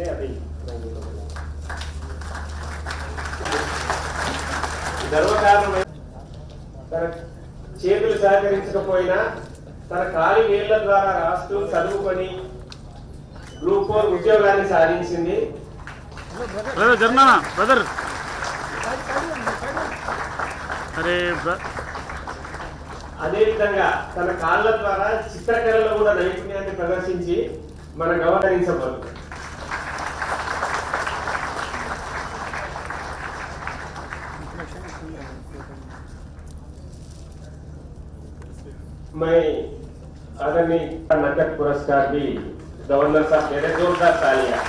इसलिए अभी గర్వకారణమైన తన చేతులు సహకరించకపోయినా తన ఖాళీ వేళ్ల ద్వారా రాస్తూ చదువుకొని గ్రూప్ 4 ఉద్యోగాన్ని సాధించింది. అదేవిధంగా తన కాళ్ళ ద్వారా చిత్రకళలో కూడా నైపుణ్యాన్ని ప్రదర్శించి మన గౌరవించబడు. मैं आदरणीय नकद पुरस्कार भी गवर्नर साहब मेरे जोरदार तालियां।